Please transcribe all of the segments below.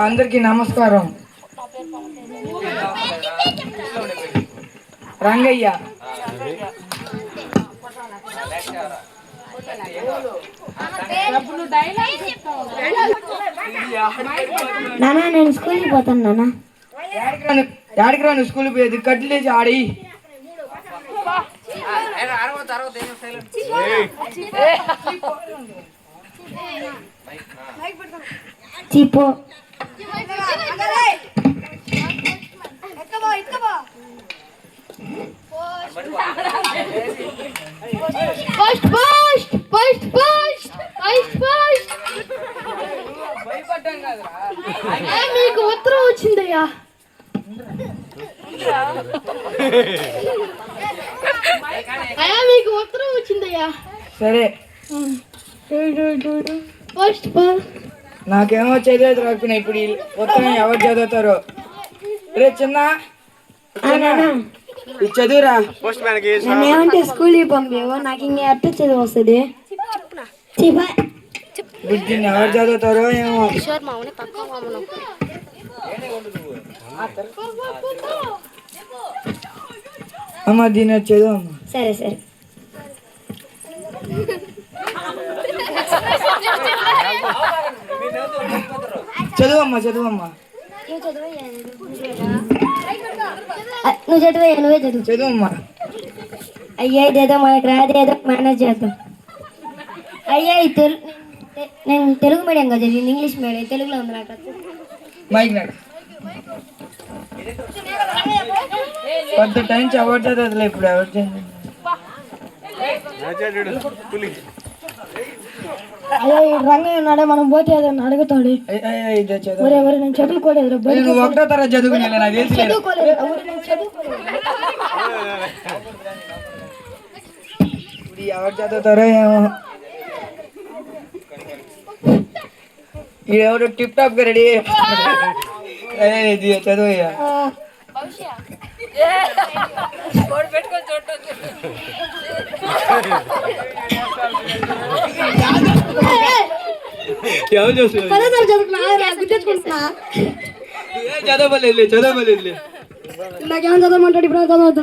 అందరికీ నమస్కారం. రంగయ్య. నానా నేను స్కూల్కి పోతాను నాన్న. యాడికి రాను స్కూల్కి పోయేది కట్లేసి ఆడి చీపో first first first first first first మీకు ఉత్తరం వచ్చిందయ్యా. మీకు ఉత్తరం వచ్చిందయ్యా. సరే ఫస్ట్ నాకేమో చదివేది రాకపోయినా ఇప్పుడు ఉత్తరం ఎవరు చదువుతారో. రే చిన్న చదువురా. నన్ను ఏమంటే స్కూల్కి పంపేవో నాకు ఇంక అట్ట చదువు వస్తుంది. బుద్ధిని ఎవరు చదువుతారో ఏమో. అమ్మ దీని చదువు అమ్మ. సరే సరే చదువమ్మా చదువమ్మా నువ్వు చదువు నువ్వే చదువు. చదువమ్మా. అయ్యా ఇదేదో మనకు రాదేదో మేనేజ్ చేద్దాం. అయ్యా నేను తెలుగు మీడియం కదా చదివింది, ఇంగ్లీష్ మీడియం. తెలుగులో ఉంది నాకు. మైక్ నాడు పెద్ద టైం ఎవరు చదవదులే ఇప్పుడు. ఎవరు అయ్యా ఈ రంగయ్య ఉన్నాడే, మనం పోతే ఏదన్నా అడుగుతాడు. నేను చదువుకోలేదు. నువ్వు ఒకటో తరగతి చదువుకునే నాకు తెలుసు. ఇప్పుడు ఎవరు చదువుతారో ఏమో. ఎవరు టిప్ టాప్ గా రెడీ చదువు. చదవలేదు చదవలేదు. నాకేమో చదవమంటాడు. ఇప్పుడు చదవద్దు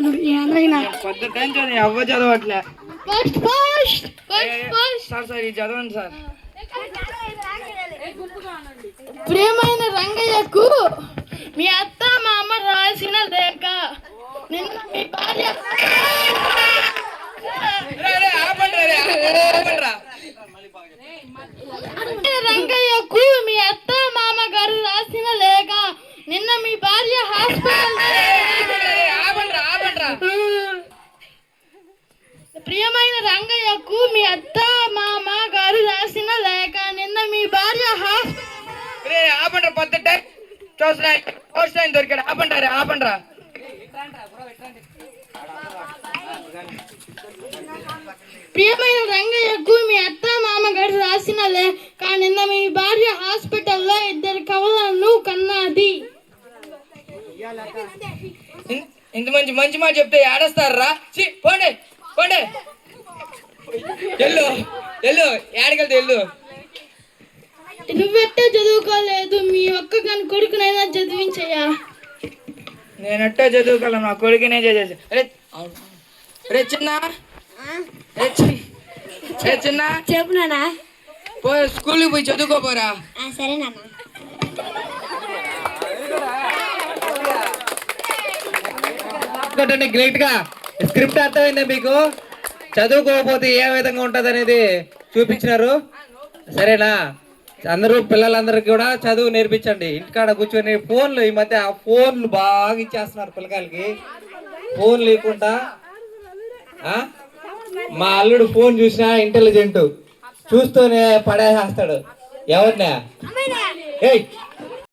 పెద్ద టైం చదివి ఎవ్వరు చదవట్లే. సార్ సార్ ఇది చదవండి సార్. ప్రియమైన రంగయ్యకు మీ అత్త మా అమ్మ రాసిన లేఖ. నిన్న మీ భార్య రంగయ్యకు మీ అత్త మామ గారు రాసిన లేఖ. నిన్న మీ భార్య హాస్పిటల్. ప్రియమైన రంగయ్యకు మీ అత్త మామ గారు రాసిన లేఖ. నిన్న మీ భార్య ఆపండ్రా. పెద్ద టైం చూస్తున్నాయి దొరికాడు. ఆపండ్రా ఆపండ్రా. ప్రియమైన రంగయ్యకు మీ అత్త మామ గారు రాసిన లేఖ. నిన్న మీ భార్య హాస్పిటల్లో 2 కవలను కన్నది. ఇంత మంచి మంచి మాట చెప్తే ఏడస్తారా? పోండి పోండి. ఎల్లు ఎల్లు ఏడకెళ్తే ఎల్లు. నువ్వెట్టే చదువుకోలేదు, మీ ఒక్క కాని కొడుకునైనా చదివించయ్యా. నేనెట్టా చదువుకోలేను, నా కొడుకునే చదివేసి. రే చిన్న చిన్న చెప్పు నానా. స్కూల్కి పోయి చదువుకోపోరా. సరే నాన్న. గ్రేట్ గా స్క్రిప్ట్ అర్థమైందా మీకు? చదువుకోకపోతే ఏ విధంగా ఉంటది అనేది చూపించినారు. సరేనా? అందరూ పిల్లలందరికీ కూడా చదువు నేర్పించండి. ఇంటికాడ కూర్చొని ఫోన్లు, ఈ మధ్య ఫోన్లు బాగా ఇచ్చేస్తున్నారు పిల్లకాయలకి. ఫోన్ లేకుండా మా అల్లుడు ఫోన్ చూసినా ఇంటెలిజెంట్, చూస్తూనే పడేసేస్తాడు. ఎవరినా